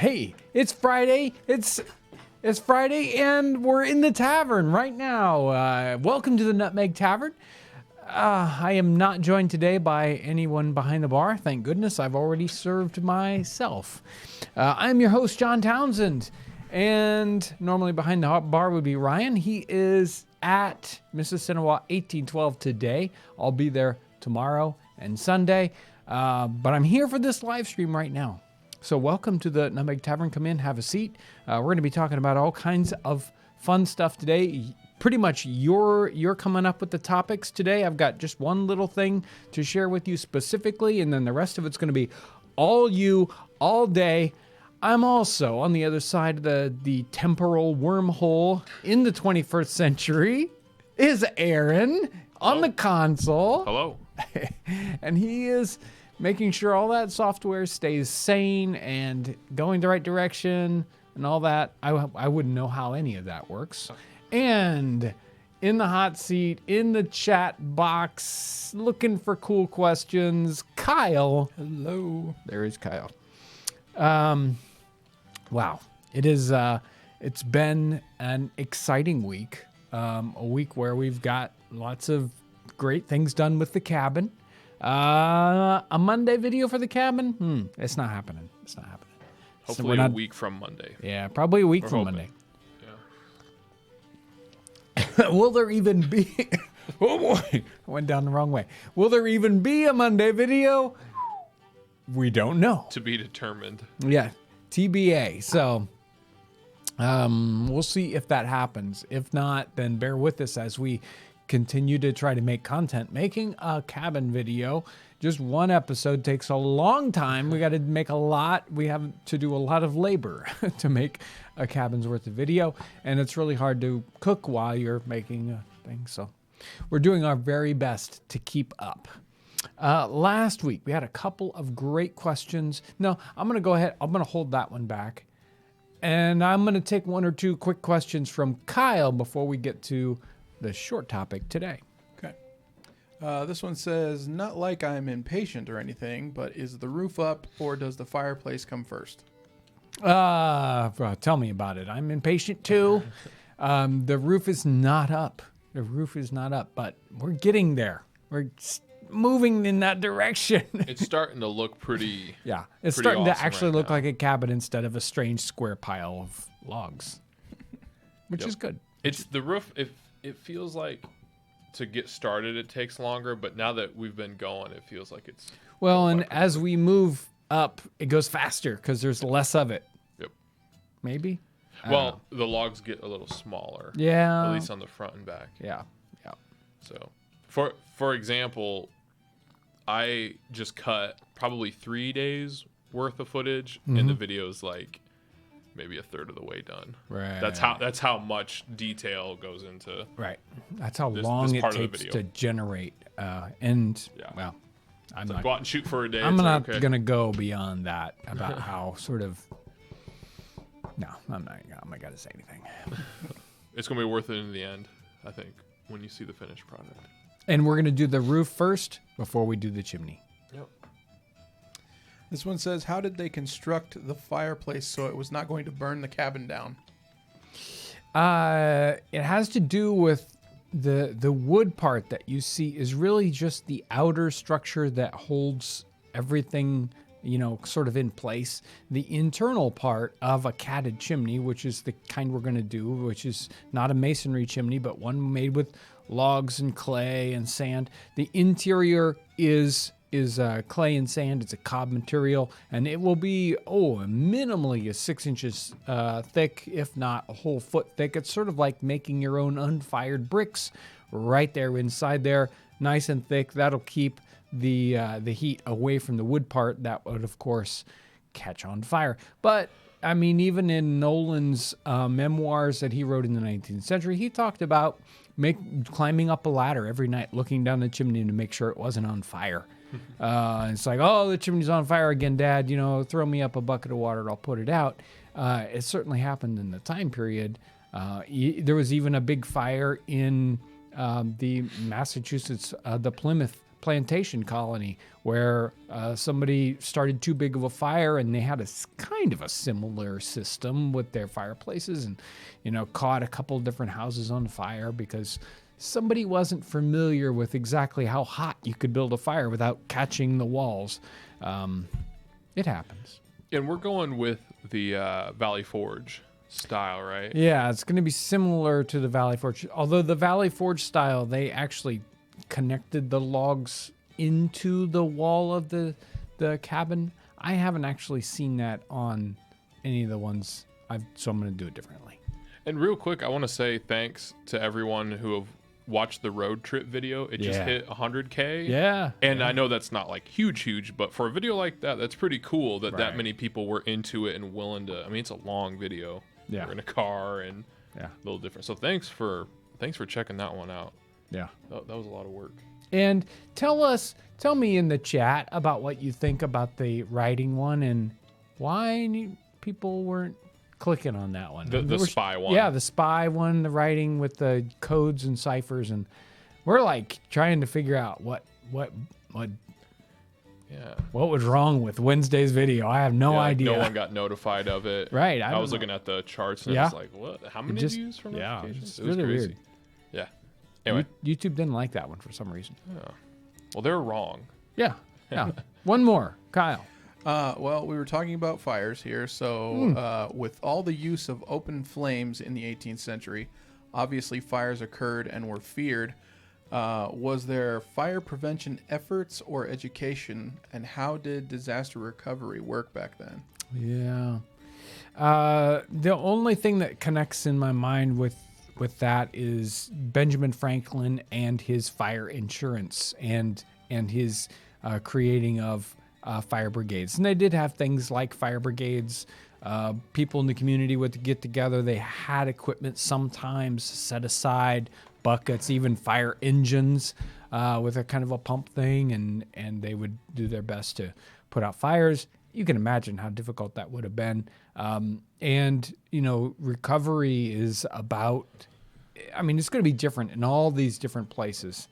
Hey, it's Friday. It's Friday, and we're in the tavern right now. Welcome to the Nutmeg Tavern. I am not joined today by anyone behind the bar. Thank goodness, I've already served myself. I'm your host, John Townsend, and normally behind the bar would be Ryan. He is at Mississinawa 1812 today. I'll be there tomorrow and Sunday, but I'm here for this live stream right now. So welcome to the Nutmeg Tavern. Come in, have a seat. We're going to be talking about all kinds of fun stuff today. Pretty much you're coming up with the topics today. I've got just one little thing to share with you specifically, and then the rest of it's going to be all you, all day. I'm also on the other side of the temporal wormhole in the 21st century is Aaron on the console. Hello. And he is making sure all that software stays sane and going the right direction and all that. I wouldn't know how any of that works. And in the hot seat, in the chat box, looking for cool questions, Kyle. Hello. There is Kyle. Wow. It's been an exciting week. A week where we've got lots of great things done with the cabin. A Monday video for the cabin? It's not happening. It's not happening. Hopefully a week from Monday. Yeah, probably a week from Monday. Yeah. Will there even be... Oh boy, I went down the wrong way. Will there even be a Monday video? We don't know. To be determined. Yeah, TBA. So we'll see if that happens. If not, then bear with us as we continue to try to make content. Making a cabin video, just one episode takes a long time. We got to make a lot. We have to do a lot of labor to make a cabin's worth of video, and it's really hard to cook while you're making a thing. So we're doing our very best to keep up. Last week, we had a couple of great questions. No, I'm going to go ahead. I'm going to hold that one back. And I'm going to take one or two quick questions from Kyle before we get to the short topic today. Okay. This one says, not like I'm impatient or anything, but is the roof up or does the fireplace come first? Tell me about it. I'm impatient too. The roof is not up. The roof is not up, but we're getting there. We're moving in that direction. It's starting to look pretty. Yeah, it's pretty starting to awesome actually right look now. like a cabin instead of a strange square pile of logs, which is good. It's the roof. It feels like to get started it takes longer, but now that we've been going, it feels like it's. Well, and as we move up, it goes faster because there's less of it. Yep. Maybe. Well, the logs get a little smaller. Yeah. At least on the front and back. Yeah. Yeah. So, for example, I just cut probably 3 days worth of footage, and the video's like maybe a third of the way done. Right. That's how much detail goes into. Right. That's how This long it part of the takes video. to generate. Well, I'm So not. go out and shoot for a day. I'm it's not okay. gonna go beyond that about how sort of. No, I'm not gonna say anything. It's gonna be worth it in the end, I think, when you see the finished product. And we're gonna do the roof first before we do the chimney. Yep. This one says, how did they construct the fireplace so it was not going to burn the cabin down? It has to do with the wood part that you see is really just the outer structure that holds everything, sort of in place. The internal part of a catted chimney, which is the kind we're going to do, which is not a masonry chimney, but one made with logs and clay and sand. The interior is clay and sand. It's a cob material, and it will be minimally 6 inches thick, if not a whole foot thick. It's sort of like making your own unfired bricks right there inside there, nice and thick. That'll keep the heat away from the wood part. That would, of course, catch on fire. But I mean, even in Nolan's memoirs that he wrote in the 19th century, he talked about climbing up a ladder every night, looking down the chimney to make sure it wasn't on fire. It's like, oh, the chimney's on fire again, Dad. Throw me up a bucket of water, I'll put it out. It certainly happened in the time period. There was even a big fire in the Massachusetts, the Plymouth plantation colony where somebody started too big of a fire, and they had kind of a similar system with their fireplaces, and caught a couple different houses on fire because somebody wasn't familiar with exactly how hot you could build a fire without catching the walls. It happens. And we're going with the Valley Forge style, right? Yeah, it's going to be similar to the Valley Forge. Although the Valley Forge style, they actually connected the logs into the wall of the cabin. I haven't actually seen that on any of the ones, so I'm going to do it differently. And real quick, I want to say thanks to everyone who have watched the road trip video. It just hit 100K. Yeah. And I know that's not like huge, but for a video like that, that's pretty cool that that many people were into it and willing to. I mean, it's a long video. Yeah. We're in a car and a little different. So thanks for checking that one out. Yeah. That was a lot of work. And tell me in the chat about what you think about the writing one and why people weren't clicking on that one. The spy one. Yeah, the spy one, the writing with the codes and ciphers, and we're like trying to figure out what was wrong with Wednesday's video. I have no idea. No one got notified of it. Right. I was looking at the charts and I was like, what? How many views from notifications? It was really crazy. weird. Yeah. Anyway. YouTube didn't like that one for some reason. Yeah. Well, they're wrong. Yeah. One more. Kyle. Well, we were talking about fires here. So with all the use of open flames in the 18th century, obviously fires occurred and were feared. Was there fire prevention efforts or education, and how did disaster recovery work back then? Yeah. The only thing that connects in my mind with that is Benjamin Franklin and his fire insurance and his creating of fire brigades. And they did have things like fire brigades. People in the community would get together. They had equipment sometimes set aside, buckets, even fire engines with a kind of a pump thing, and they would do their best to put out fires. You can imagine how difficult that would have been. And, recovery is about, it's going to be different in all these different places.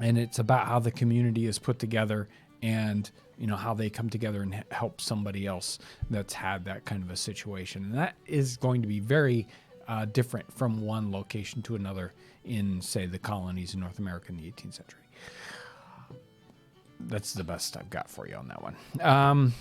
And it's about how the community is put together and, how they come together and help somebody else that's had that kind of a situation. And that is going to be very different from one location to another in, say, the colonies in North America in the 18th century. That's the best I've got for you on that one.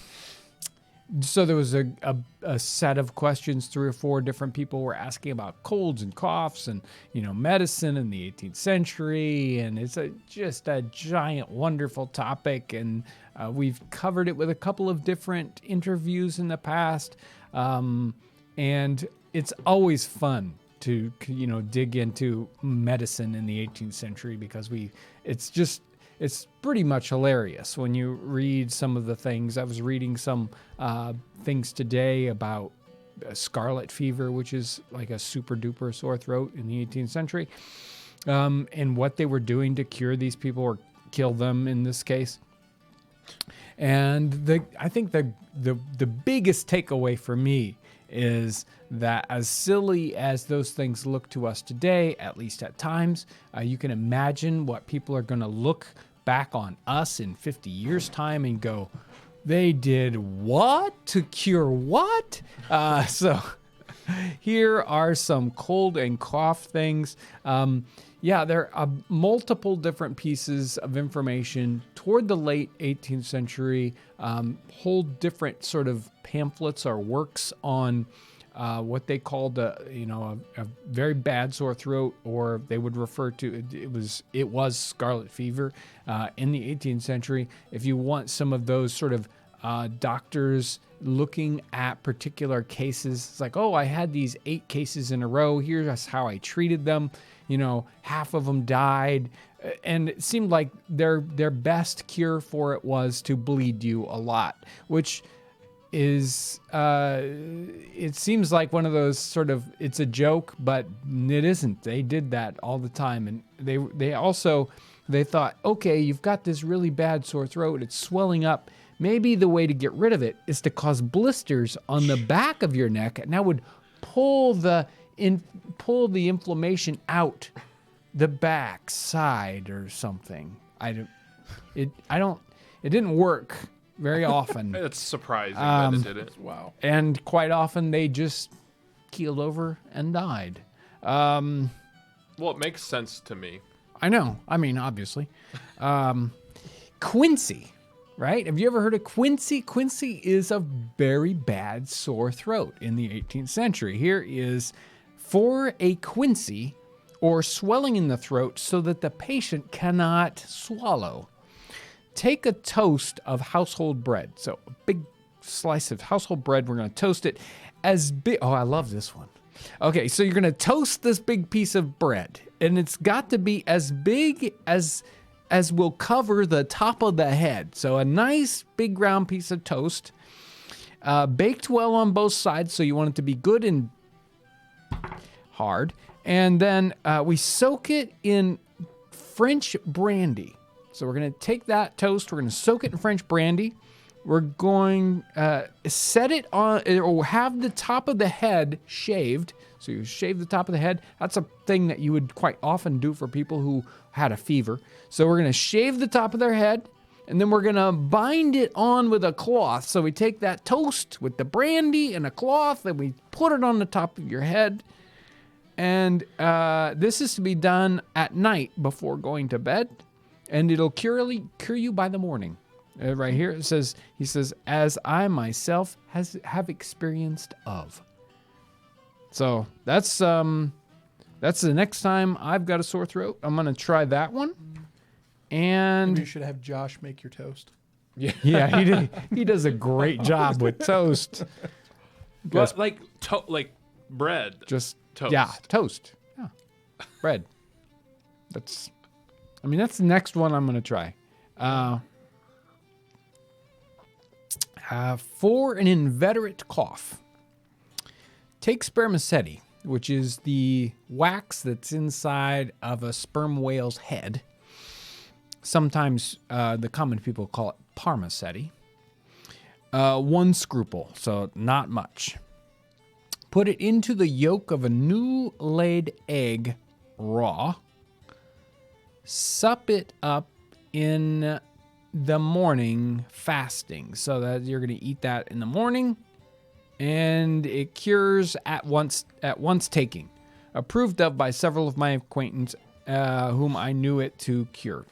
So there was a set of questions. 3 or 4 different people were asking about colds and coughs and, medicine in the 18th century. And it's just a giant, wonderful topic. And we've covered it with a couple of different interviews in the past. And it's always fun to, dig into medicine in the 18th century because it's pretty much hilarious when you read some of the things. I was reading some things today about scarlet fever, which is like a super duper sore throat in the 18th century, and what they were doing to cure these people or kill them in this case. And I think the biggest takeaway for me is that as silly as those things look to us today, at least at times, you can imagine what people are going to look back on us in 50 years' time and go, they did what to cure what? So here are some cold and cough things. There are multiple different pieces of information toward the late 18th century, whole different sort of pamphlets or works on what they called a very bad sore throat, or they would refer to it was scarlet fever in the 18th century. If you want some of those sort of doctors looking at particular cases, it's like, oh, I had these 8 cases in a row. Here's how I treated them. Half of them died, and it seemed like their best cure for it was to bleed you a lot, which is it seems like one of those sort of, it's a joke, but it isn't. They did that all the time, and they thought, okay, you've got this really bad sore throat, it's swelling up. Maybe the way to get rid of it is to cause blisters on the back of your neck, and that would pull the inflammation out the back side or something. It didn't work very often. It's surprising that it didn't. Wow. And quite often they just keeled over and died. Well, it makes sense to me. I know. I mean, obviously. Quincy, right? Have you ever heard of Quincy? Quincy is a very bad sore throat in the 18th century. Here is for a Quincy or swelling in the throat so that the patient cannot swallow. Take a toast of household bread. So a big slice of household bread. We're going to toast it as big. Oh, I love this one. Okay, so you're going to toast this big piece of bread, and it's got to be as big as will cover the top of the head. So a nice big round piece of toast, baked well on both sides. So you want it to be good and hard. And then we soak it in French brandy. So we're going to take that toast, we're going to soak it in French brandy. We're going to set it on, or have the top of the head shaved. So you shave the top of the head. That's a thing that you would quite often do for people who had a fever. So we're going to shave the top of their head, and then we're going to bind it on with a cloth. So we take that toast with the brandy and a cloth, and we put it on the top of your head. And this is to be done at night before going to bed, and it'll cure you by the morning. Right here it says, he says, as I myself have experienced of. So that's the next time I've got a sore throat. I'm gonna try that one. And Maybe you should have Josh make your toast. yeah, he does a great job with toast. But like bread. Just toast. Yeah, toast. Yeah. Bread. That's the next one I'm gonna try. For an inveterate cough, take spermaceti, which is the wax that's inside of a sperm whale's head. Sometimes the common people call it parmaceti. 1 scruple, so not much. Put it into the yolk of a new laid egg raw. Sup it up in the morning fasting, so that you're going to eat that in the morning, and it cures at once taking. Approved of by several of my acquaintances whom I knew it to cure.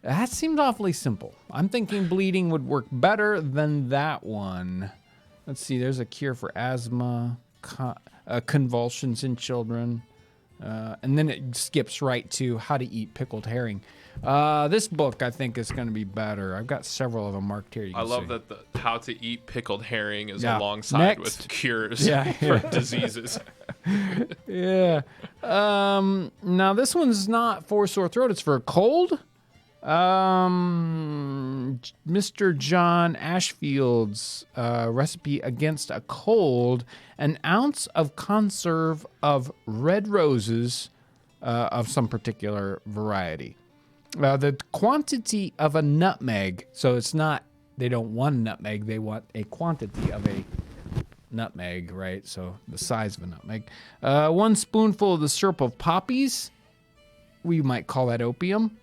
That seems awfully simple. I'm thinking bleeding would work better than that one. Let's see, there's a cure for asthma, convulsions in children, and then it skips right to how to eat pickled herring. This book, I think, is going to be better. I've got several of them marked here. I love that the how to eat pickled herring is Yeah. alongside Next. with cures Yeah. for diseases. Yeah. Now, this one's not for sore throat. It's for a cold. Mr. John Ashfield's recipe against a cold: an ounce of conserve of red roses of some particular variety. The quantity of a nutmeg, so it's not, they don't want nutmeg, they want a quantity of a nutmeg, right? So the size of a nutmeg. 1 spoonful of the syrup of poppies, we might call that opium.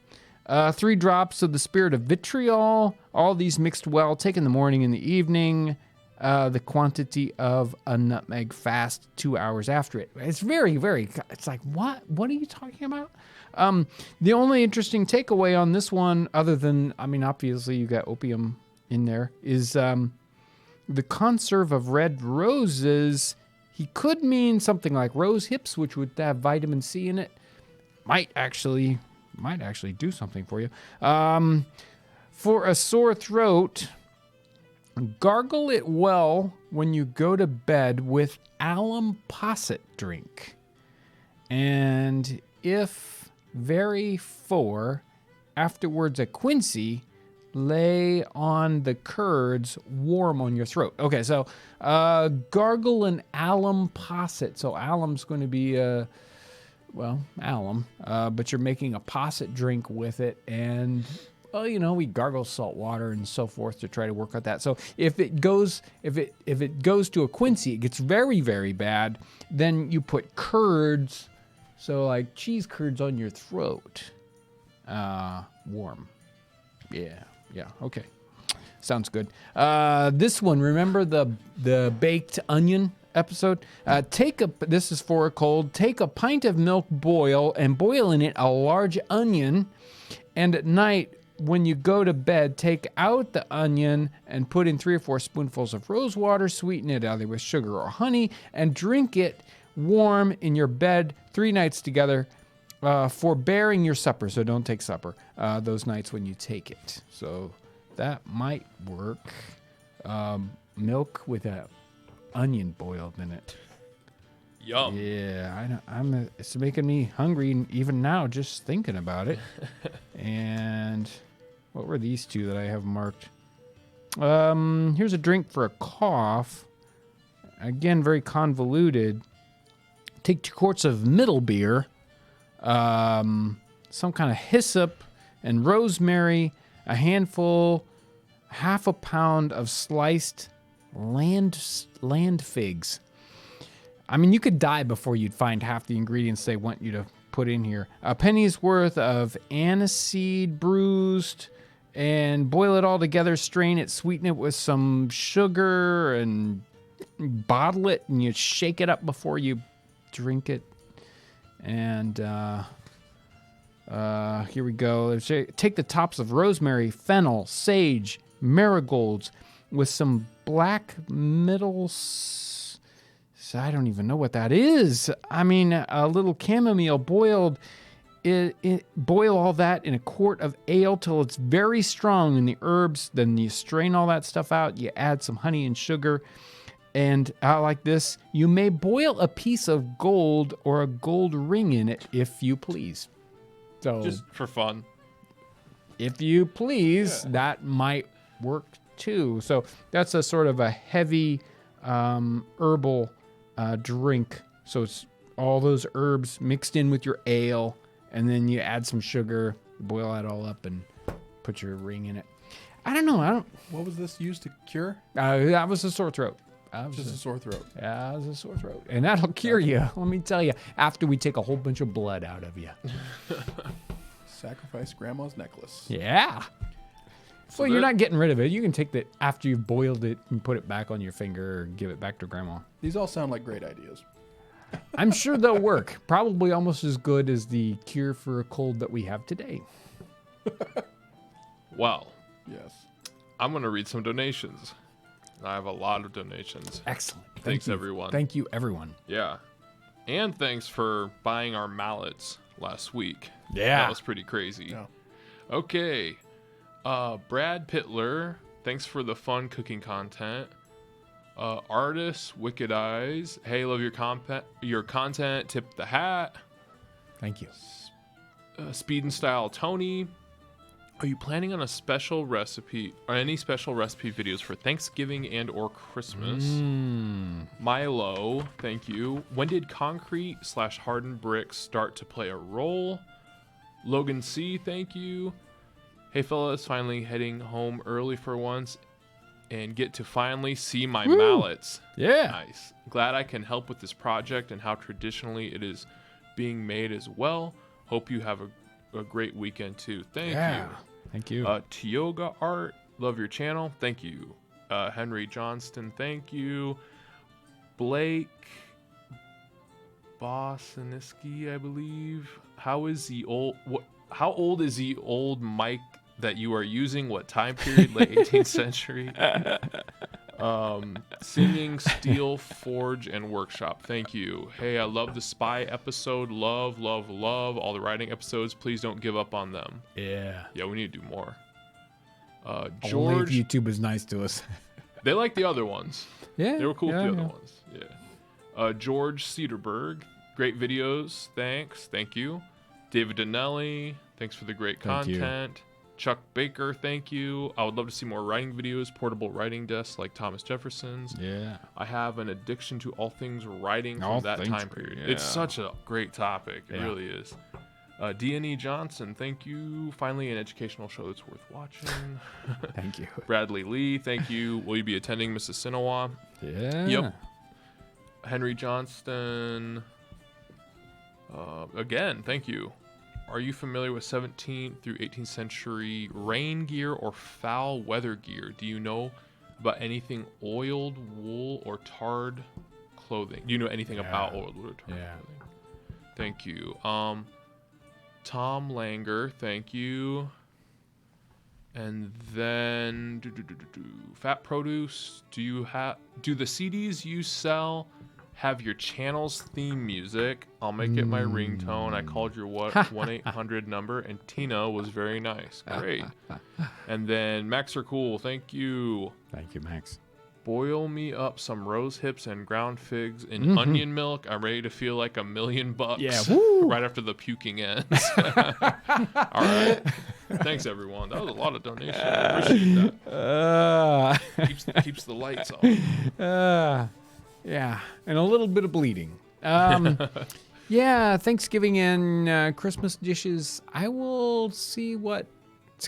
3 drops of the spirit of vitriol, all these mixed well, take in the morning and the evening. The quantity of a nutmeg fast 2 hours after it. It's very, very, it's like, what are you talking about? The only interesting takeaway on this one, other than, obviously you got opium in there, is the conserve of red roses. He could mean something like rose hips, which would have vitamin C in it. Might actually do something for you. For a sore throat, gargle it well when you go to bed with alum posset drink. And if very for, afterwards a quincy, lay on the curds warm on your throat. Okay, so gargle an alum posset. So alum's going to be alum, but you're making a posset drink with it, and we gargle salt water and so forth to try to work out that. So if it goes to a quincy, it gets very, very bad. Then you put curds So like cheese curds on your throat. Warm. Yeah. Okay. Sounds good. This one, remember the baked onion episode? This is for a cold. Take a pint of milk, boil in it a large onion, and at night when you go to bed, take out the onion and put in 3 or 4 spoonfuls of rose water, sweeten it either with sugar or honey, and drink it warm in your bed 3 nights together, forbearing your supper. So don't take supper those nights when you take it. So that might work. Milk with a onion boiled in it. Yum. Yeah, it's making me hungry even now just thinking about it. And what were these 2 that I have marked? Here's a drink for a cough. Again, very convoluted. Take 2 quarts of middle beer, some kind of hyssop and rosemary, a handful, half a pound of sliced land figs. I mean, you could die before you'd find half the ingredients they want you to put in here. A penny's worth of aniseed bruised, and boil it all together, strain it, sweeten it with some sugar, and bottle it, and you shake it up before you drink it. And here we go. Take the tops of rosemary, fennel, sage, marigolds with some black I don't even know what that is. I mean, a little chamomile boiled. Boil all that in a quart of ale till it's very strong in the herbs. Then you strain all that stuff out. You add some honey and sugar. And like this, you may boil a piece of gold or a gold ring in it if you please. So Just for fun. If you please, that might work too. So that's a sort of a heavy herbal drink. So it's all those herbs mixed in with your ale, and then you add some sugar, boil that all up, and put your ring in it. I don't know. What was this used to cure? That was a sore throat. Just a sore throat. Yeah, it was a sore throat. And that'll cure you, let me tell you, after we take a whole bunch of blood out of you. Sacrifice grandma's necklace. Yeah. Well, you're not getting rid of it. You can take that after you've boiled it and put it back on your finger or give it back to grandma. These all sound like great ideas. I'm sure they'll work. Probably almost as good as the cure for a cold that we have today. Well, Yes. I'm going to read some donations. I have a lot of donations. Excellent. Thanks, everyone. Thank you, everyone. Yeah. And thanks for buying our mallets last week. Yeah. That was pretty crazy. Yeah. Okay. Brad Pittler, thanks for the fun cooking content. Artist, Wicked Eyes, hey, love your content, tip the hat. Thank you. Speed and Style Tony, are you planning on a special recipe or any special recipe videos for Thanksgiving and or Christmas? Milo, thank you. When did concrete/hardened bricks start to play a role? Logan C, thank you. Hey fellas, finally heading home early for once and get to finally see my mallets. Yeah. Nice. Glad I can help with this project and how traditionally it is being made as well. Hope you have a great weekend too. Thank you. Thank you. Tioga Art, love your channel. Thank you. Henry Johnston, thank you. Blake Bosiniski, I believe. How old is the old mic that you are using? What time period? Late 18th century. Singing Steel Forge and Workshop, thank you. Hey, I love the spy episode. Love all the writing episodes. Please don't give up on them. Yeah. Yeah, we need to do more. Only if George, YouTube is nice to us. they like the other ones. Yeah. They were cool with the other ones. Yeah. George Cedarberg, great videos. Thanks. Thank you. David Donnelly, thanks for the great Thank you. content. Chuck Baker, thank you. I would love to see more writing videos, portable writing desks like Thomas Jefferson's. Yeah. I have an addiction to all things writing from All that things, time period. yeah. It's such a great topic. It Yeah. really is. D&E Johnson, thank you. Finally, an educational show that's worth watching. Thank you. Bradley Lee, thank you. Will you be attending Mississinawa? Yeah. Yep. Henry Johnston. Again, thank you. Are you familiar with 17th through 18th century rain gear or foul weather gear? Do you know about anything oiled wool or tarred clothing? Do you know anything about oiled wool or tarred clothing? Thank you. Tom Langer, thank you. And then Fat Produce. Do the CDs you sell have your channel's theme music? I'll make it my ringtone. I called your 1-800 number, and Tina was very nice. Great. And then Max are cool. Thank you. Thank you, Max. Boil me up some rose hips and ground figs in onion milk. I'm ready to feel like $1 million. Yeah, woo. Right after the puking ends. All right. Thanks, everyone. That was a lot of donations. I appreciate that. Keeps the lights on. Yeah, and a little bit of bleeding. Yeah, Thanksgiving and Christmas dishes. I will see what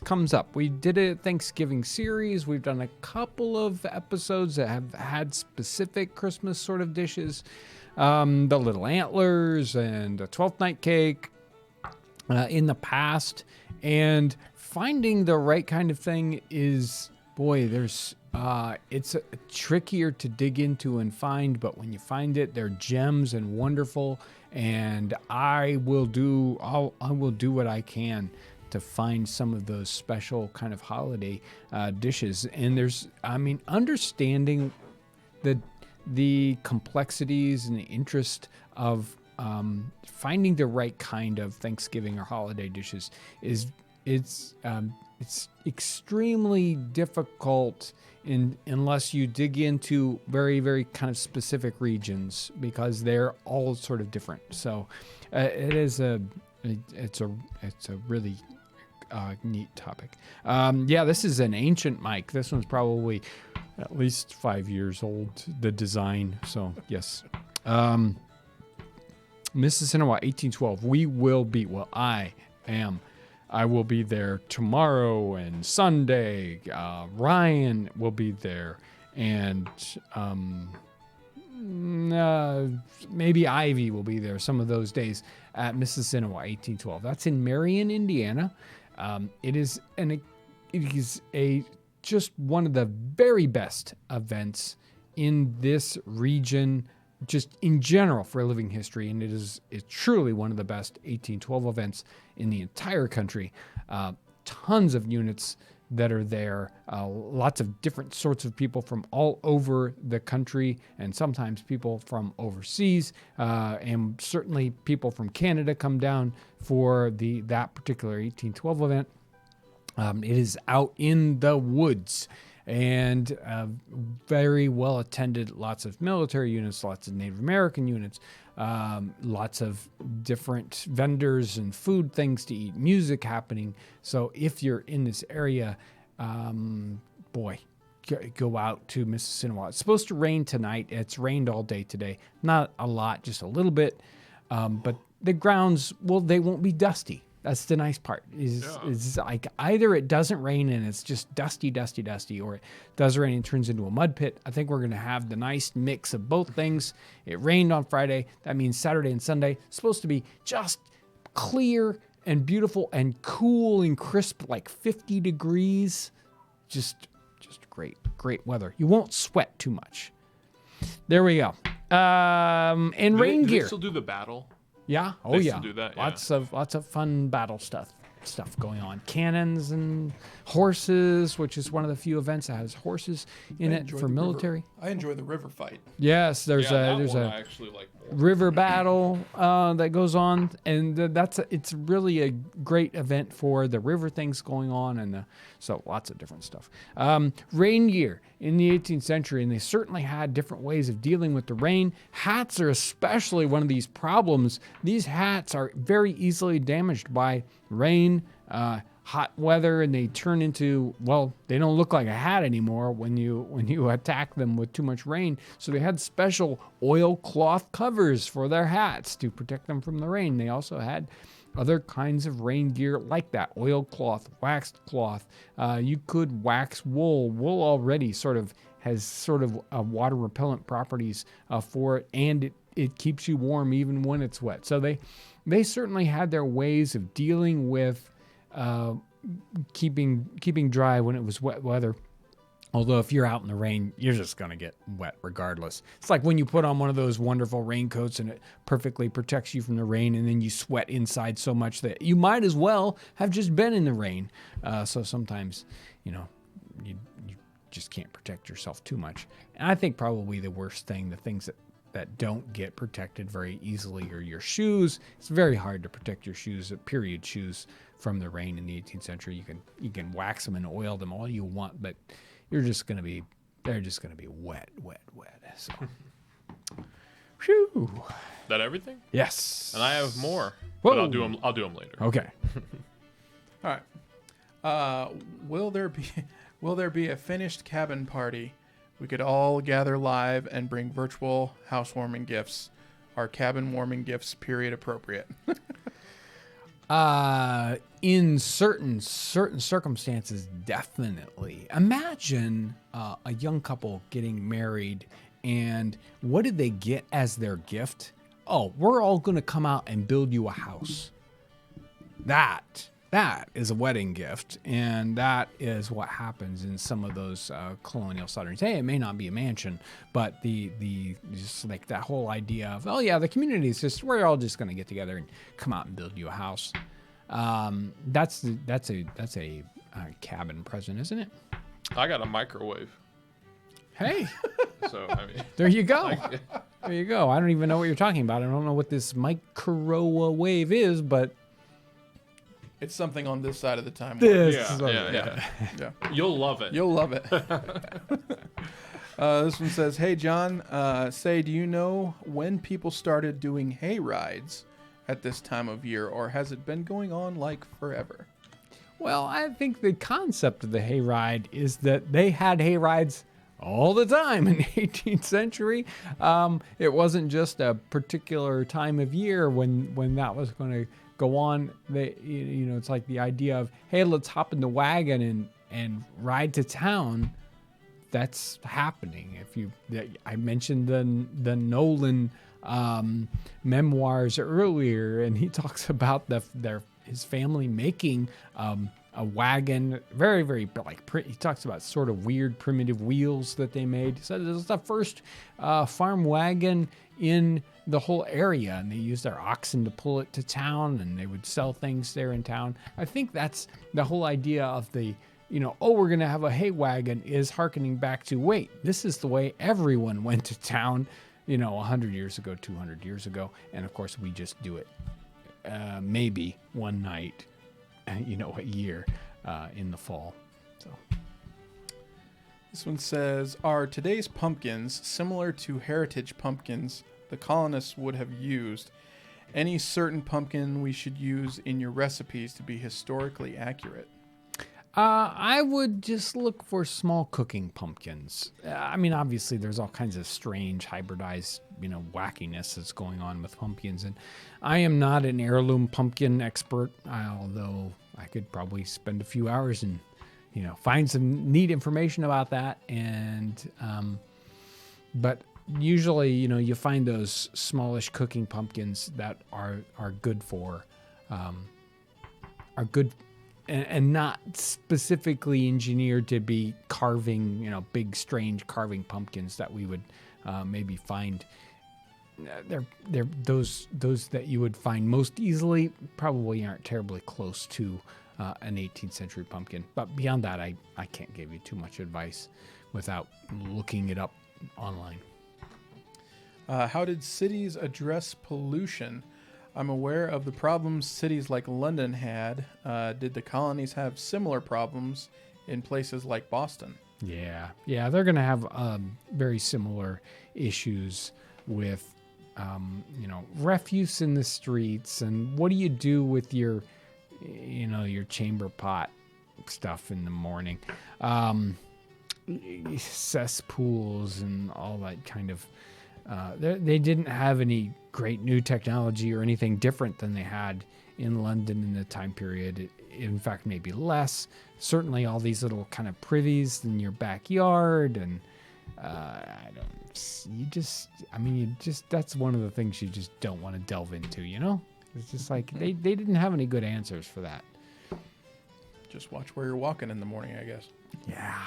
comes up. We did a Thanksgiving series. We've done a couple of episodes that have had specific Christmas sort of dishes. The little antlers and the 12th night cake in the past. And finding the right kind of thing is, boy, it's trickier to dig into and find, but when you find it, they're gems and wonderful. And I will do what I can to find some of those special kind of holiday dishes. And understanding the complexities and the interest of finding the right kind of Thanksgiving or holiday dishes it's extremely difficult unless you dig into very, very kind of specific regions, because they're all sort of different. So it's a really neat topic. This is an ancient mic. This one's probably at least 5 years old, the design. So yes. Mississinawa 1812. I will be there tomorrow and Sunday. Ryan will be there, and maybe Ivy will be there some of those days at Mississinawa 1812. That's in Marion, Indiana. It is just one of the very best events in this region, just in general for living history, and it's truly one of the best 1812 events in the entire country. Tons of units that are there, lots of different sorts of people from all over the country, and sometimes people from overseas, and certainly people from Canada come down for that particular 1812 event. It is out in the woods, and very well attended. Lots of military units, lots of Native American units, lots of different vendors and food things to eat, music happening. So if you're in this area, go out to Mississinawa. It's supposed to rain tonight. It's rained all day today. Not a lot, just a little bit. But the grounds, they won't be dusty. That's the nice part. Is like either it doesn't rain and it's just dusty, or it does rain and turns into a mud pit. I think we're going to have the nice mix of both things. It rained on Friday. That means Saturday and Sunday it's supposed to be just clear and beautiful and cool and crisp, like 50 degrees. Just great weather. You won't sweat too much. There we go. And rain gear. Do they still do the battle? Yeah. They still do that, yeah. Lots of fun battle stuff going on. Cannons and horses, which is one of the few events that has horses in it for military. I enjoy the river fight. Yes, there's I a actually like river battle that goes on, and it's really a great event for the river things going on, and so lots of different stuff. Rain gear in the 18th century, and they certainly had different ways of dealing with the rain. Hats are especially one of these problems. These hats are very easily damaged by rain, hot weather, and they turn into, they don't look like a hat anymore when you attack them with too much rain. So they had special oilcloth covers for their hats to protect them from the rain. They also had other kinds of rain gear like that: oilcloth, waxed cloth. You could wax wool. Wool already has water repellent properties for it, and it keeps you warm even when it's wet. So they certainly had their ways of dealing with keeping dry when it was wet weather. Although if you're out in the rain, you're just going to get wet regardless. It's like when you put on one of those wonderful raincoats and it perfectly protects you from the rain, and then you sweat inside so much that you might as well have just been in the rain. So sometimes, you just can't protect yourself too much. And I think probably the worst thing, the things that don't get protected very easily, are your shoes. It's very hard to protect your shoes, period shoes, from the rain in the 18th century. You can wax them and oil them all you want, but they're just going to be wet. So, whew. That everything? Yes. And I have more, Whoa. but I'll do them later. Okay. All right. Will there be a finished cabin party? We could all gather live and bring virtual housewarming gifts. Are cabin warming gifts period appropriate? In certain circumstances, definitely. Imagine a young couple getting married, and what did they get as their gift? Oh, we're all going to come out and build you a house. That is a wedding gift, and that is what happens in some of those colonial settings. Hey, it may not be a mansion, but the just like that whole idea of, oh yeah, the community is just, we're all just going to get together and come out and build you a house. That's a cabin present, isn't it? I got a microwave. Hey, So, I mean, there you go. There you go. I don't even know what you're talking about. I don't know what this microwave is, but It's something on this side of the timeline. yeah. You'll love it. You'll love it. This one says, "Hey John, do you know when people started doing hay rides at this time of year, or has it been going on like forever?" Well, I think the concept of the hayride is that they had hayrides all the time in the 18th century. It wasn't just a particular time of year when that was going to go on. It's like the idea of, hey, let's hop in the wagon and ride to town. That's happening. I mentioned the Nolan memoirs earlier, and he talks about his family making a wagon, very, very he talks about sort of weird primitive wheels that they made. So this is the first farm wagon in the whole area, and they used their oxen to pull it to town, and they would sell things there in town. I think that's the whole idea of we're going to have a hay wagon is hearkening back to, wait, this is the way everyone went to town, 100 years ago, 200 years ago. And of course, we just do it maybe one night, a year in the fall. So This one says, "Are today's pumpkins similar to heritage pumpkins the colonists would have used? Any certain pumpkin we should use in your recipes to be historically accurate?" I would just look for small cooking pumpkins. Obviously, there's all kinds of strange hybridized, wackiness that's going on with pumpkins. And I am not an heirloom pumpkin expert, although I could probably spend a few hours and, find some neat information about that. And, but usually, you find those smallish cooking pumpkins that are good for, are good and not specifically engineered to be carving, big, strange carving pumpkins that we would maybe find. They're those that you would find most easily probably aren't terribly close to an 18th century pumpkin. But beyond that, I can't give you too much advice without looking it up online. How did cities address pollution? I'm aware of the problems cities like London had. Did the colonies have similar problems in places like Boston? Yeah, they're going to have very similar issues with, refuse in the streets, and what do you do with your chamber pot stuff in the morning, cesspools and all that kind of. They didn't have any great new technology or anything different than they had in London in the time period. In fact, maybe less. Certainly all these little kind of privies in your backyard and I don't. You just. That's one of the things you just don't want to delve into. You know, it's just like they didn't have any good answers for that. Just watch where you're walking in the morning, I guess. Yeah,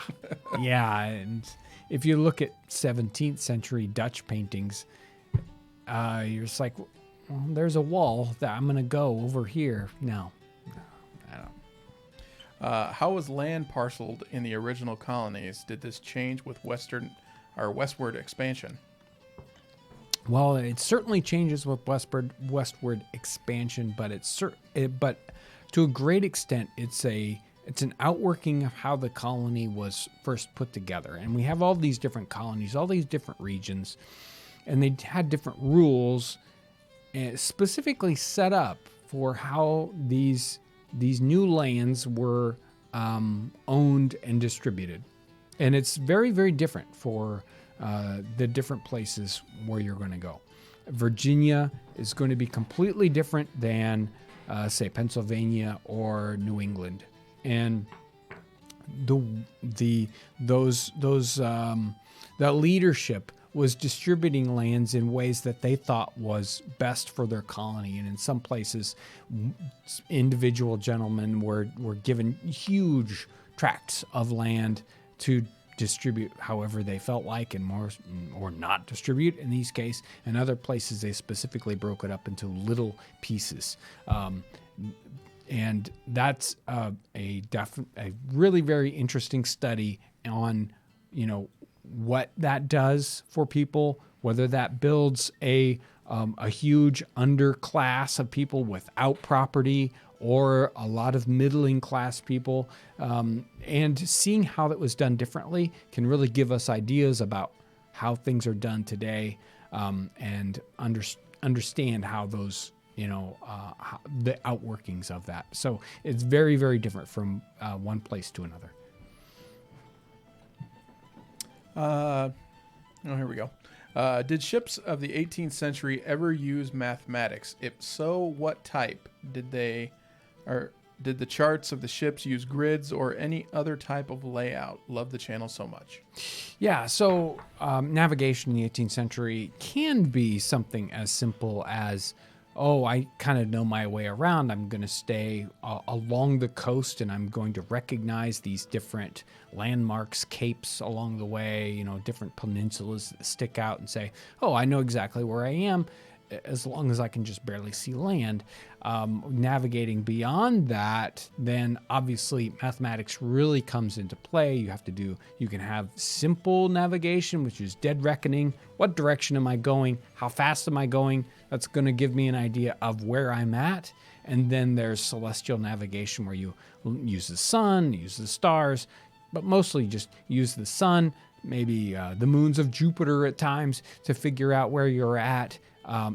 yeah, and if you look at 17th century Dutch paintings, you're just like, well, there's a wall that I'm gonna go over here. No, I don't. How was land parceled in the original colonies? Did this change with westward expansion? Well, it certainly changes with westward expansion, but but to a great extent, it's an outworking of how the colony was first put together. And we have all these different colonies, all these different regions, and they had different rules specifically set up for how these new lands were owned and distributed. And it's very, very different for the different places where you're going to go. Virginia is going to be completely different than, say, Pennsylvania or New England. And the leadership was distributing lands in ways that they thought was best for their colony. And in some places, individual gentlemen were given huge tracts of land to distribute however they felt like, and more or not distribute in these cases. In other places, they specifically broke it up into little pieces. And that's a really very interesting study on, what that does for people, whether that builds a huge underclass of people without property or a lot of middling class people. And seeing how that was done differently can really give us ideas about how things are done today, and understand how those, the outworkings of that. So it's very, very different from one place to another. Here we go. Did ships of the 18th century ever use mathematics? If so, what type? Did the charts of the ships use grids or any other type of layout? Love the channel so much. Yeah, so navigation in the 18th century can be something as simple as, I kind of know my way around. I'm going to stay along the coast, and I'm going to recognize these different landmarks, capes along the way, different peninsulas that stick out, and say, I know exactly where I am, as long as I can just barely see land. Navigating beyond that, then obviously mathematics really comes into play. You can have simple navigation, which is dead reckoning. What direction am I going? How fast am I going? That's going to give me an idea of where I'm at. And then there's celestial navigation, where you use the sun, use the stars, but mostly just use the sun, maybe the moons of Jupiter at times, to figure out where you're at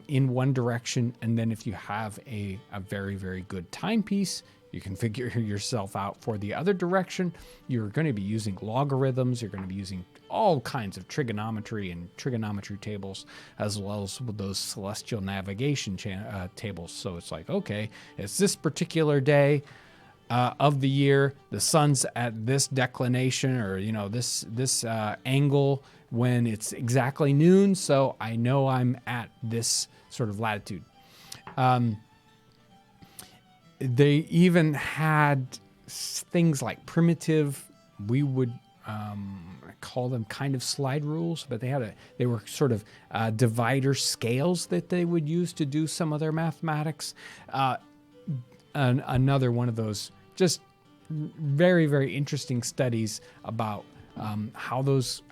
in one direction. And then if you have a very, very good timepiece, you can figure yourself out for the other direction. You're going to be using logarithms. You're going to be using all kinds of trigonometry and trigonometry tables, as well as with those celestial navigation tables. So it's like, okay, it's this particular day of the year. The sun's at this declination, or this angle when it's exactly noon. So I know I'm at this sort of latitude. They even had things like primitive, we would call them kind of slide rules, but they were sort of divider scales that they would use to do some of their mathematics. Another one of those just very, very interesting studies about how those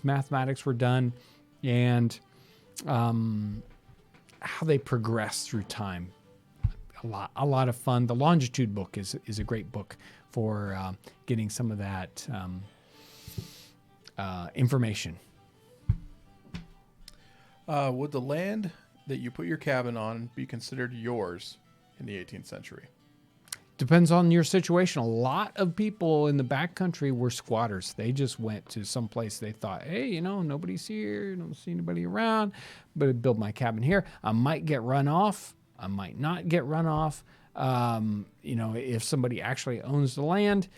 mathematics were done, and how they progress through time. A lot of fun. The Longitude book is a great book for getting some of that information. Would the land that you put your cabin on be considered yours in the 18th century? Depends on your situation. A lot of people in the backcountry were squatters. They just went to some place they thought, hey, nobody's here, don't see anybody around, but I'd build my cabin here. I might get run off. I might not get run off. If somebody actually owns the land,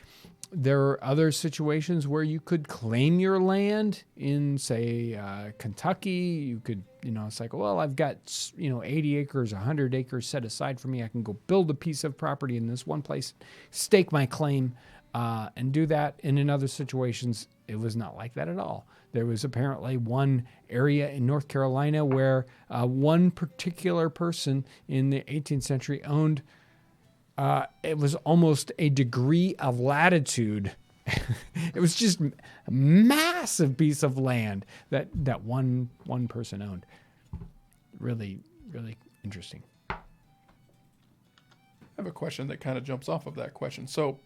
There are other situations where you could claim your land in, say, Kentucky. You could, it's like, well, I've got, 80 acres, 100 acres set aside for me. I can go build a piece of property in this one place, stake my claim, and do that. And in other situations, it was not like that at all. There was apparently one area in North Carolina where one particular person in the 18th century owned it was almost a degree of latitude. It was just a massive piece of land that one person owned. Really, really interesting. I have a question that kind of jumps off of that question. So,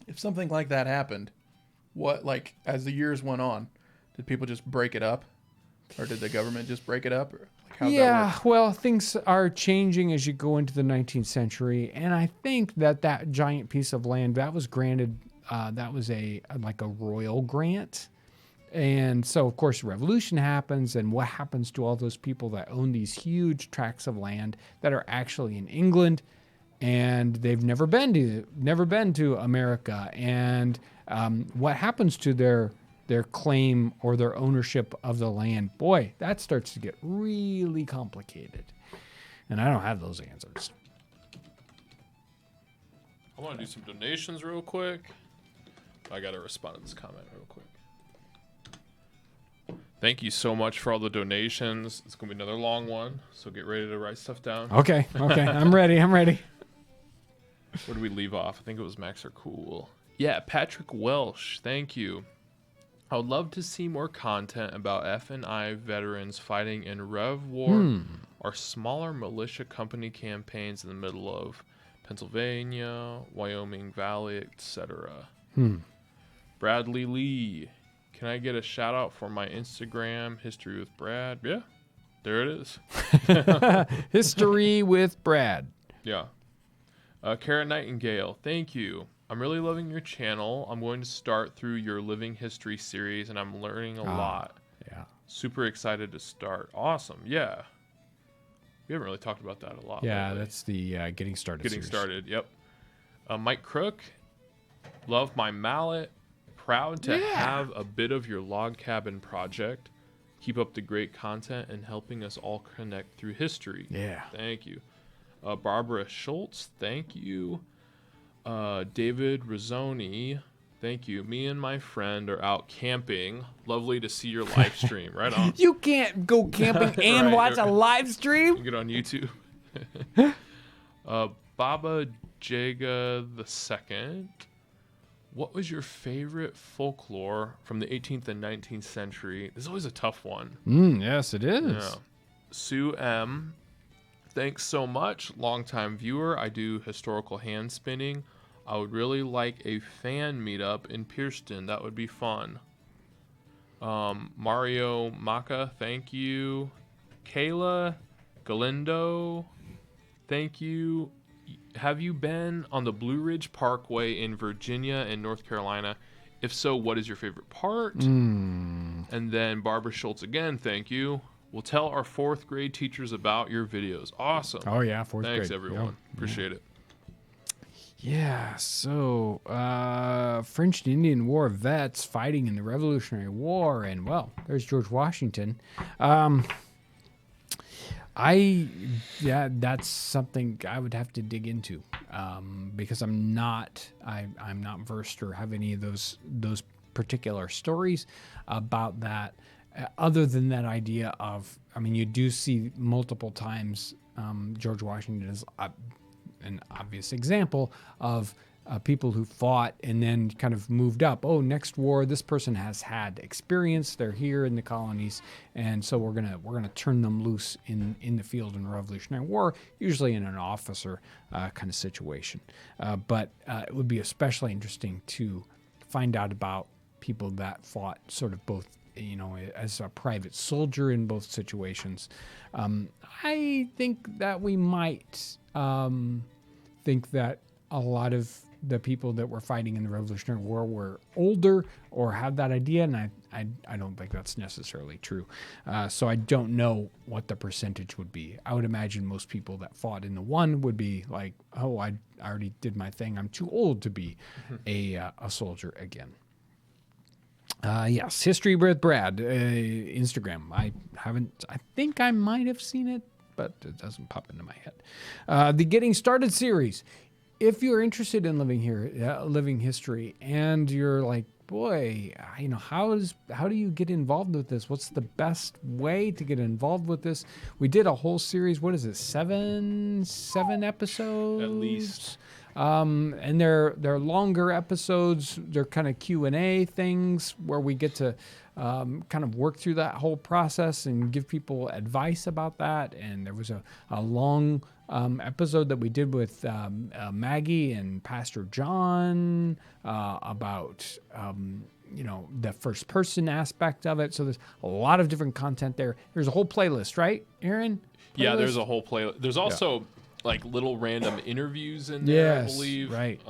if something like that happened, what, like, as the years went on, did people just break it up? Or did the government just break it up? Or, like, how'd that work? Well, things are changing as you go into the 19th century. And I think that giant piece of land, that was granted, that was like a royal grant. And so, of course, the revolution happens. And what happens to all those people that own these huge tracts of land that are actually in England? And they've never been to America. And what happens to their claim or their ownership of the land? Boy, that starts to get really complicated. And I don't have those answers. I want to do some donations real quick. I got to respond to this comment real quick. Thank you so much for all the donations. It's going to be another long one, so get ready to write stuff down. Okay. I'm ready. Where did we leave off? I think it was Max or Cool. Yeah, Patrick Welsh. Thank you. I would love to see more content about F&I veterans fighting in Rev War or smaller militia company campaigns in the middle of Pennsylvania, Wyoming Valley, etc. Bradley Lee. Can I get a shout out for my Instagram, History with Brad? Yeah, there it is. History with Brad. Yeah. Kara Nightingale. Thank you. I'm really loving your channel. I'm going to start through your living history series, and I'm learning a lot. Yeah. Super excited to start. Awesome. Yeah. We haven't really talked about that a lot. Yeah, lately. that's the Getting Started Getting series. started. Yep. Mike Crook. Love my mallet. Proud to have a bit of your log cabin project. Keep up the great content and helping us all connect through history. Yeah. Thank you. Barbara Schultz. Thank you. David Rizzoni, thank you. Me and my friend are out camping. Lovely to see your live stream. Right on. You can't go camping and Right, watch a live stream. You get on YouTube. Baba Jaga II. What was your favorite folklore from the 18th and 19th century? This is always a tough one. Yes, it is. Yeah. Sue M. Thanks so much. Longtime viewer. I do historical hand spinning. I would really like a fan meetup in Pierceton. That would be fun. Mario Maka, thank you. Kayla Galindo, thank you. Have you been on the Blue Ridge Parkway in Virginia and North Carolina? If so, what is your favorite part? And then Barbara Schultz again, thank you. We'll tell our 4th grade teachers about your videos. Awesome. Oh, yeah, 4th grade. Thanks, everyone. Yep. Appreciate it. Yeah, so French and Indian War vets fighting in the Revolutionary War, and, well, there's George Washington. That's something I would have to dig into because I'm not versed or have any of those particular stories about that. Other than that idea of, you do see multiple times George Washington is an obvious example of people who fought and then kind of moved up. Oh, next war, this person has had experience. They're here in the colonies, and so we're gonna turn them loose in the field in the Revolutionary War, usually in an officer kind of situation. But it would be especially interesting to find out about people that fought sort of both, as a private soldier in both situations. I think that we might think that a lot of the people that were fighting in the Revolutionary War were older or have that idea, and I don't think that's necessarily true. So I don't know what the percentage would be. I would imagine most people that fought in the one would be like, oh, I already did my thing. I'm too old to be a soldier again. Yes, History with Brad, Instagram. I think I might have seen it, but it doesn't pop into my head. The Getting Started series. If you're interested in living history, and you're like, boy, how do you get involved with this? What's the best way to get involved with this? We did a whole series. What is it? Seven episodes At least. And they're longer episodes. They're kind of Q&A things where we get to kind of work through that whole process and give people advice about that. And there was a long episode that we did with Maggie and Pastor John about the first person aspect of it. So there's a lot of different content there. There's a whole playlist, right, Aaron? Yeah, there's a whole playlist. There's also like little random interviews in there, I believe. Right.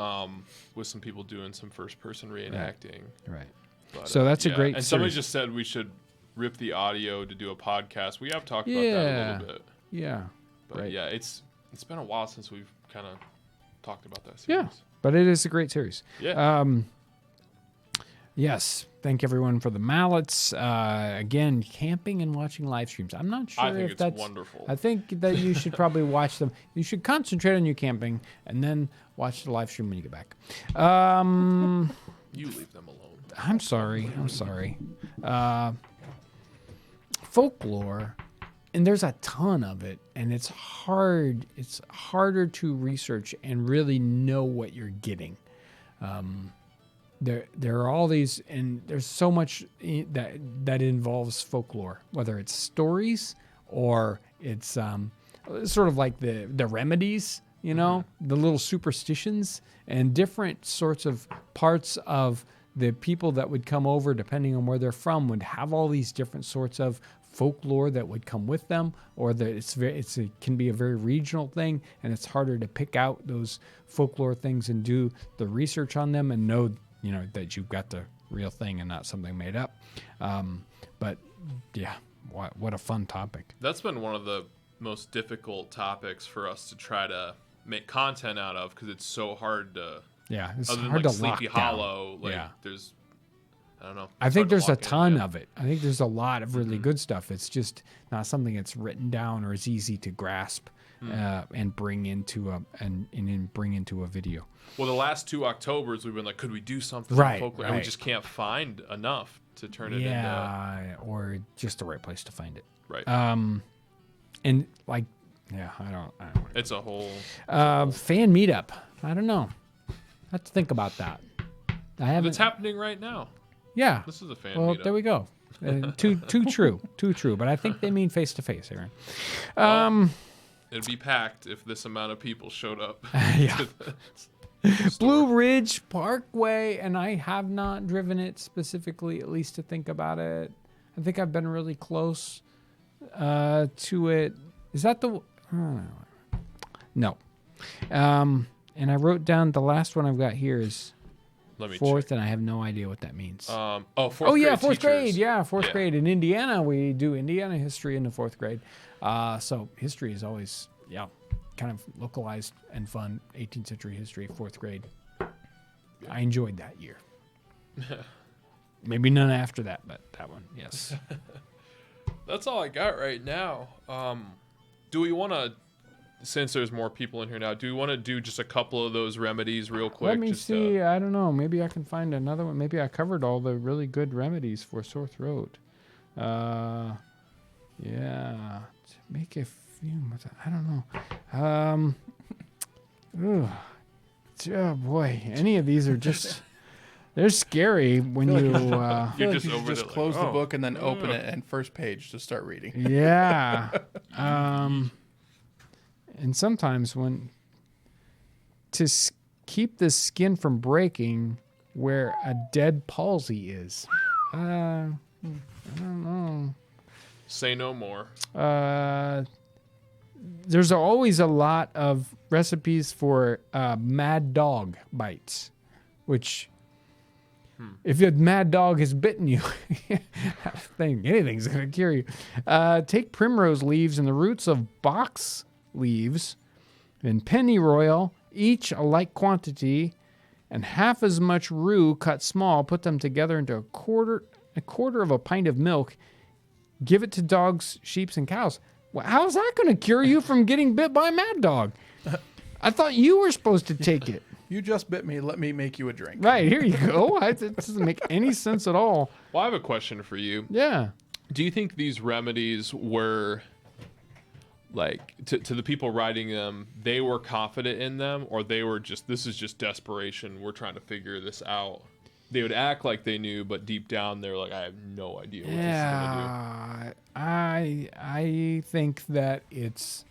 With some people doing some first person reenacting. Right. But, so that's a great And series. somebody just said we should rip the audio to do a podcast. We have talked about that a little bit. Yeah. But yeah, it's been a while since we've kind of talked about that Yeah. series. But it is a great series. Yeah. Yes. Thank everyone for the mallets. Again, camping and watching live streams. I'm not sure I think if it's that's wonderful. I think that you should probably watch them. You should concentrate on your camping and then watch the live stream when you get back. You leave them alone. I'm sorry. Folklore, and there's a ton of it, and it's hard. It's harder to research and really know what you're getting. There are all these, and there's so much that involves folklore, whether it's stories or it's sort of like the remedies, the little superstitions and different sorts of parts of the people that would come over, depending on where they're from, would have all these different sorts of folklore that would come with them, or that it can be a very regional thing, and it's harder to pick out those folklore things and do the research on them and know that you've got the real thing and not something made up. But yeah, what a fun topic. That's been one of the most difficult topics for us to try to make content out of, because it's so hard to. Yeah, it's other than hard like to Sleepy lock down. Hollow, there's, I don't know. I think there's a hard to lock ton in, of it. I think there's a lot of really good stuff. It's just not something that's written down or is easy to grasp and bring into a video. Well, the last 2 Octobers, we've been like, could we do something Right, folklore? right. And we just can't find enough to turn it into. Yeah, or just the right place to find it. Right. And like, yeah, I don't. It's a whole. Fan meetup. I don't know. I have to think about that. I haven't. It's happening right now. Yeah. This is a fan Well, meetup. there we go. Too true. But I think they mean face to face, Aaron. Well, it'd be packed if this amount of people showed up. Yeah. Blue Ridge Parkway, and I have not driven it specifically, at least to think about it. I think I've been really close to it. Is that the? No. And I wrote down the last one I've got here is Let me fourth, check. and I have no idea what that means. Fourth Oh yeah, grade fourth grade. teachers. Yeah, fourth grade in Indiana. We do Indiana history in the fourth grade. So history is always kind of localized and fun. 18th century history, fourth grade. I enjoyed that year. Maybe none after that, but that one, yes. That's all I got right now. Do we want to, since there's more people in here now, do we want to do just a couple of those remedies real quick? Let me just see. I don't know. Maybe I can find another one. Maybe I covered all the really good remedies for sore throat. Yeah. To make a fume. I don't know. Oh boy. Any of these are just. They're scary when you. I feel You're like just you should over just there like, close the oh. book and then open it and first page to start reading. Yeah. And sometimes keep the skin from breaking where a dead palsy is. I don't know. Say no more. there's always a lot of recipes for mad dog bites, which if a mad dog has bitten you, I think anything's going to cure you. Take primrose leaves and the roots of box leaves and pennyroyal, each a like quantity, and half as much rue cut small. Put them together into a quarter of a pint of milk. Give it to dogs, sheep, and cows. Well, how's that going to cure you from getting bit by a mad dog? I thought you were supposed to take it. You just bit me. Let me make you a drink. Right, here you go. It doesn't make any sense at all. Well, I have a question for you. Yeah. Do you think these remedies were, like, to the people writing them, they were confident in them, or they were just, this is just desperation, we're trying to figure this out? They would act like they knew, but deep down they're like, I have no idea what this is going to do. I think that it's...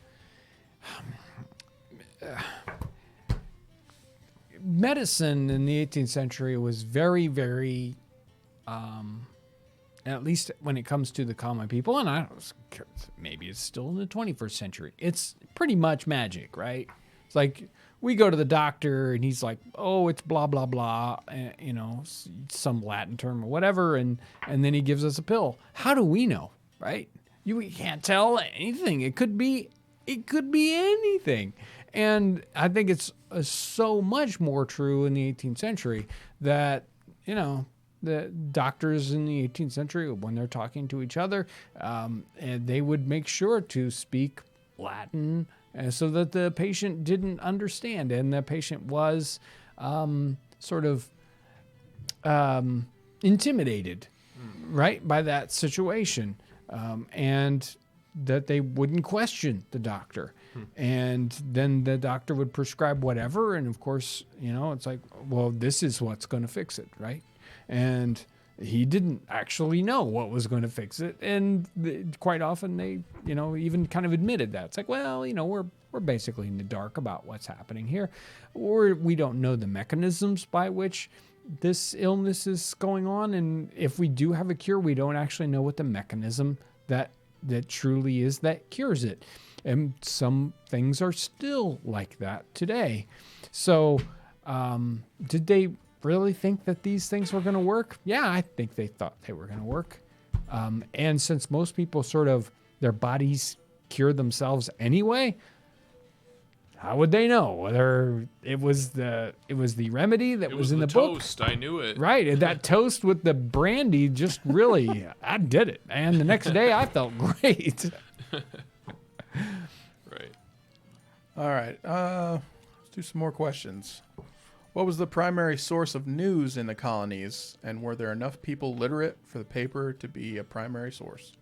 medicine in the 18th century was very, very, at least when it comes to the common people, and I don't, maybe it's still in the 21st century. It's pretty much magic, right? It's like we go to the doctor and he's like, oh, it's blah, blah, blah, you know, some Latin term or whatever, and then he gives us a pill. How do we know, right? We can't tell anything. It could be anything. And I think it's so much more true in the 18th century that, you know, the doctors in the 18th century, when they're talking to each other, and they would make sure to speak Latin so that the patient didn't understand. And the patient was sort of intimidated, right, by that situation. And that they wouldn't question the doctor. And then the doctor would prescribe whatever. And of course, you know, it's like, well, this is what's going to fix it, right? And he didn't actually know what was going to fix it. And quite often they, you know, even kind of admitted that. It's like, well, you know, we're basically in the dark about what's happening here. Or we don't know the mechanisms by which this illness is going on. And if we do have a cure, we don't actually know what the mechanism that truly is that cures it. And some things are still like that today. So did they really think that these things were going to work? Yeah, I think they thought they were going to work. And since most people sort of, their bodies cure themselves anyway, how would they know whether it was the remedy that was in the book? Toast. I knew it. Right, and that toast with the brandy just really, I did it. And the next day I felt great. Right. All right. Let's do some more questions. What was the primary source of news in the colonies, and were there enough people literate for the paper to be a primary source?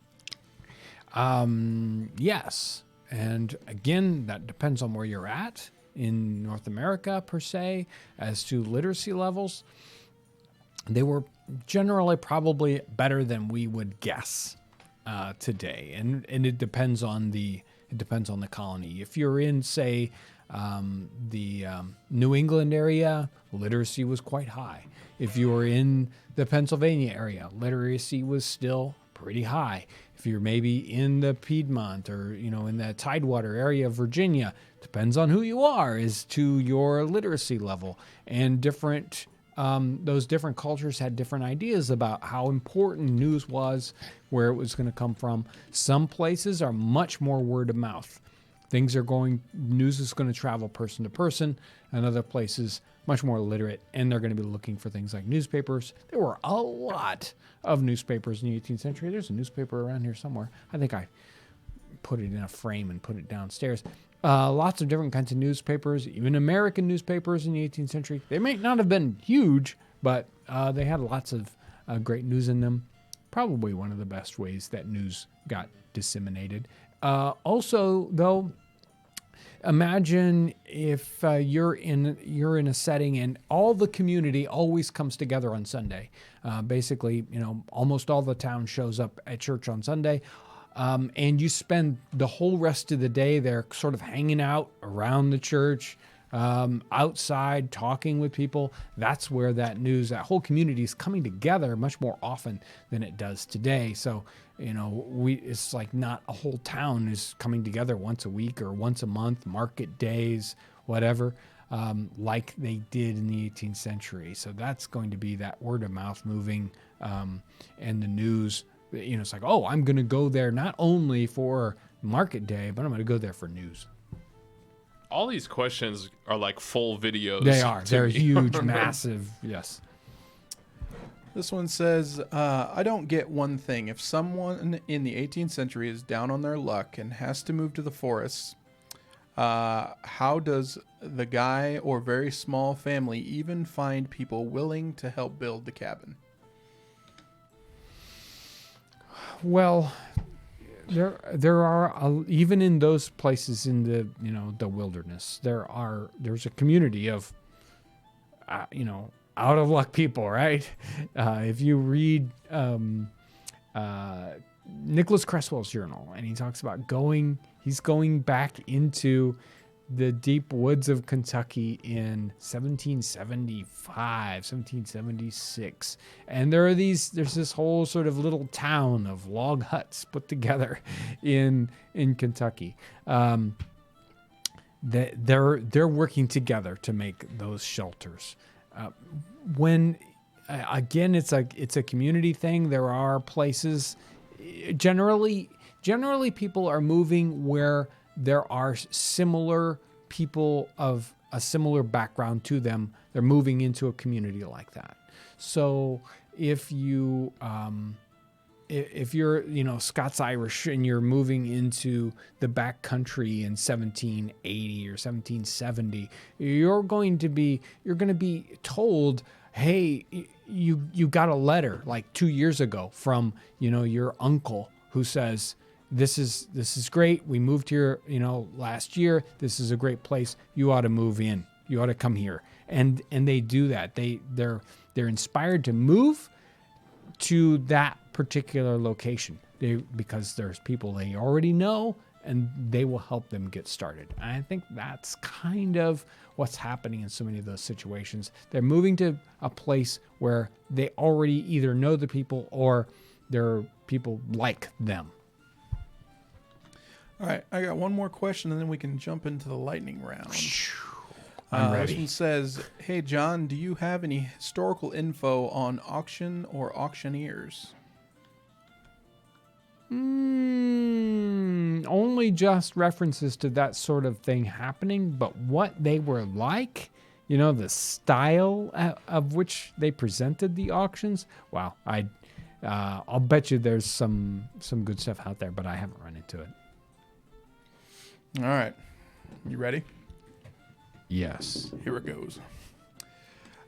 Yes. And again, that depends on where you're at in North America, per se, as to literacy levels. They were generally probably better than we would guess today. And it depends on the colony. If you're in, say, the New England area, literacy was quite high. If you were in the Pennsylvania area, literacy was still pretty high. If you're maybe in the Piedmont or, you know, in the Tidewater area of Virginia, depends on who you are as to your literacy level. And those different cultures had different ideas about how important news was, where it was going to come from. Some places are much more word of mouth. News is going to travel person to person, and other places much more literate, and they're going to be looking for things like newspapers. There were a lot of newspapers in the 18th century. There's a newspaper around here somewhere. I think I put it in a frame and put it downstairs. Lots of different kinds of newspapers, even American newspapers in the 18th century. They may not have been huge, but they had lots of great news in them. Probably one of the best ways that news got disseminated. Also, though, imagine if you're in a setting and all the community always comes together on Sunday. Basically, you know, almost all the town shows up at church on Sunday. And you spend the whole rest of the day there sort of hanging out around the church, outside talking with people. That's where that whole community is coming together much more often than it does today. So, it's like not a whole town is coming together once a week or once a month, market days, whatever, like they did in the 18th century. So that's going to be that word of mouth moving, and the news. It's like, oh, I'm going to go there not only for market day, but I'm going to go there for news. All these questions are like full videos. They are. They're huge, massive. Yes. This one says, I don't get one thing. If someone in the 18th century is down on their luck and has to move to the forests, how does the guy or very small family even find people willing to help build the cabin? Well, there are even in those places in the wilderness, there's a community of out of luck people, right? If you read Nicholas Creswell's journal, and he talks about he's going back into the deep woods of Kentucky in 1775, 1776. And there's this whole sort of little town of log huts put together in Kentucky. They're working together to make those shelters. Again, it's a community thing. There are places, generally people are moving where there are similar people of a similar background to them. They're moving into a community like that. So if you're Scots Irish and you're moving into the back country in 1780 or 1770, you're going to be told, hey, you got a letter like 2 years ago from your uncle who says, this is great. We moved here, last year. This is a great place. You ought to move in. You ought to come here. And they do that. They're inspired to move to that particular location because there's people they already know, and they will help them get started. And I think that's kind of what's happening in so many of those situations. They're moving to a place where they already either know the people or there are people like them. All right, I got one more question, and then we can jump into the lightning round. I'm ready. This one says, hey, John, do you have any historical info on auction or auctioneers? Only just references to that sort of thing happening, but what they were like, the style of which they presented the auctions. Wow, I'll bet you there's some good stuff out there, but I haven't run into it. All right, you ready? Yes. Here it goes.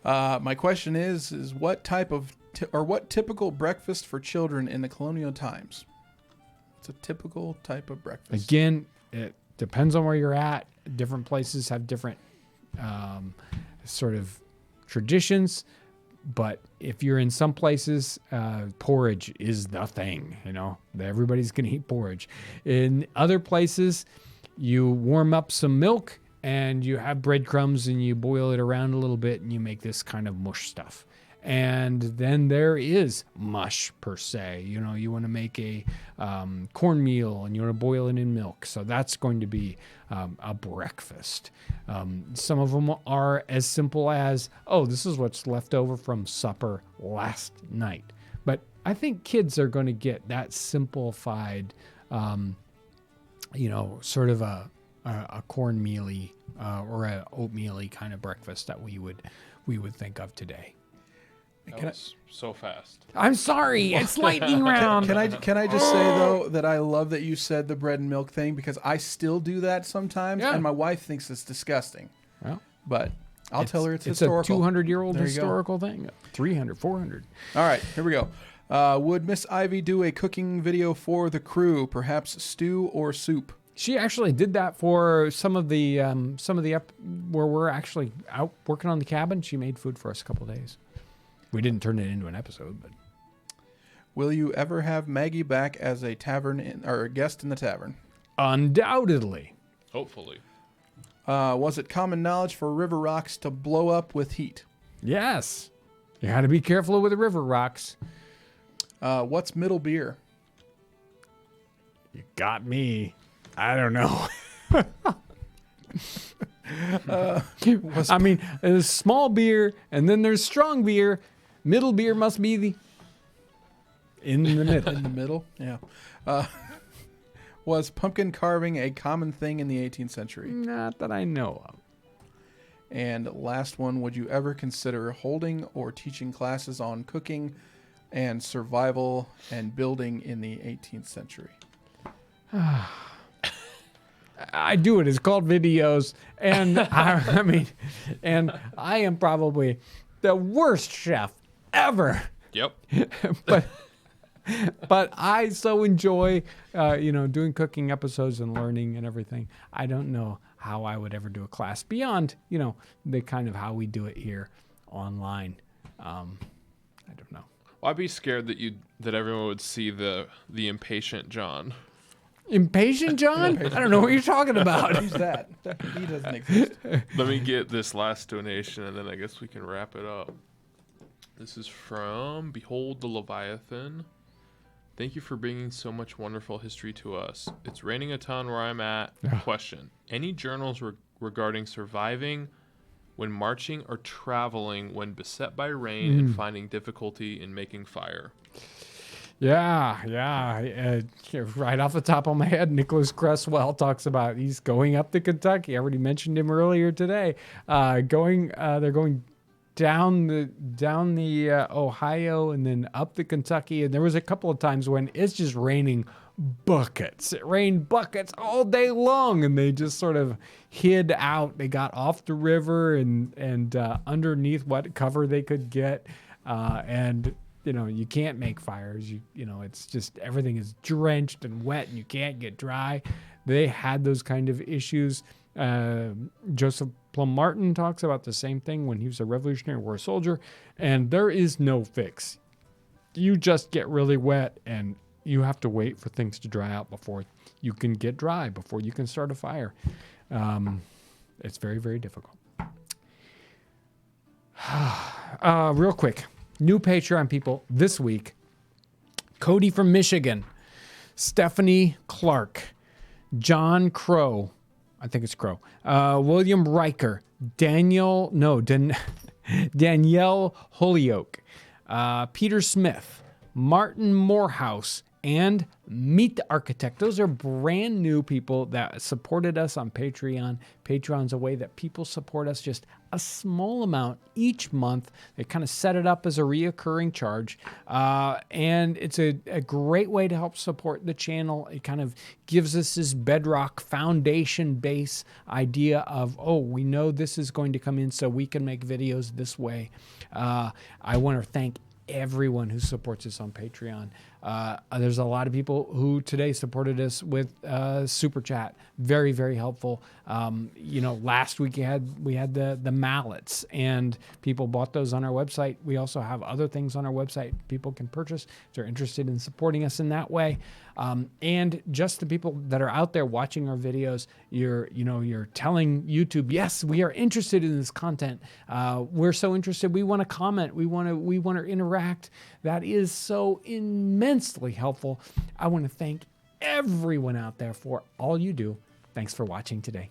My question is what type of what typical breakfast for children in the colonial times? It's a typical type of breakfast. Again, it depends on where you're at. Different places have different sort of traditions. But if you're in some places, porridge is the thing. Everybody's going to eat porridge. In other places, you warm up some milk and you have breadcrumbs and you boil it around a little bit and you make this kind of mush stuff. And then there is mush per se. You want to make a cornmeal and you want to boil it in milk. So that's going to be a breakfast. Some of them are as simple as, oh, this is what's left over from supper last night. But I think kids are going to get that simplified, sort of a cornmeal-y or a oatmeal-y kind of breakfast that we would think of today. That was so fast. I'm sorry, it's lightning round. Can I just say though that I love that you said the bread and milk thing, because I still do that sometimes, and my wife thinks it's disgusting. Well, but I'll tell her it's historical. It's a 200-year-old historical thing. 300, 400. All right, here we go. Would Miss Ivy do a cooking video for the crew, perhaps stew or soup? She actually did that for some of the where we're actually out working on the cabin. She made food for us a couple of days. We didn't turn it into an episode, but. Will you ever have Maggie back as a tavern or a guest in the tavern? Undoubtedly. Hopefully. Was it common knowledge for river rocks to blow up with heat? Yes. You got to be careful with the river rocks. What's middle beer? You got me. I don't know. I mean, there's small beer, and then there's strong beer. Middle beer must be the in the middle. In the middle? Yeah. Was pumpkin carving a common thing in the 18th century? Not that I know of. And last one, would you ever consider holding or teaching classes on cooking and survival and building in the 18th century? I do it. It's called videos. And I mean, and I am probably the worst chef ever. Yep. But I so enjoy, doing cooking episodes and learning and everything. I don't know how I would ever do a class beyond, the kind of how we do it here online. I don't know. Well, I'd be scared that everyone would see the impatient John. Impatient John? I don't know what you're talking about. Who's that? He doesn't exist. Let me get this last donation, and then I guess we can wrap it up. This is from Behold the Leviathan. Thank you for bringing so much wonderful history to us. It's raining a ton where I'm at. Question. Any journals regarding surviving when marching or traveling when beset by rain and finding difficulty in making fire? Yeah. Right off the top of my head, Nicholas Cresswell talks about he's going up to Kentucky. I already mentioned him earlier today. They're going down the Ohio and then up the Kentucky. And there was a couple of times when it's just raining buckets. It rained buckets all day long, and they just sort of hid out. They got off the river and underneath what cover they could get, and you can't make fires. It's just everything is drenched and wet and you can't get dry. They had those kind of issues. Joseph Plum Martin talks about the same thing when he was a Revolutionary War soldier, and there is no fix. You just get really wet and you have to wait for things to dry out before you can get dry, before you can start a fire. It's very, very difficult. Real quick. New Patreon people this week: Cody from Michigan, Stephanie Clark, John Crow, I think it's Crow, William Riker, Danielle Holyoke, Peter Smith, Martin Morehouse, and Meet the Architect. Those are brand new people that supported us on Patreon. Patreon's a way that people support us just a small amount each month. They kind of set it up as a reoccurring charge. And it's a great way to help support the channel. It kind of gives us this bedrock foundation base idea of, we know this is going to come in so we can make videos this way. I want to thank everyone who supports us on Patreon. There's a lot of people who today supported us with Super Chat. Very, very helpful. Last week we had the mallets, and people bought those on our website. We also have other things on our website people can purchase if they're interested in supporting us in that way. And just the people that are out there watching our videos, you're telling YouTube, yes, we are interested in this content. We're so interested. We want to comment. We want to interact. That is so immensely helpful. I want to thank everyone out there for all you do. Thanks for watching today.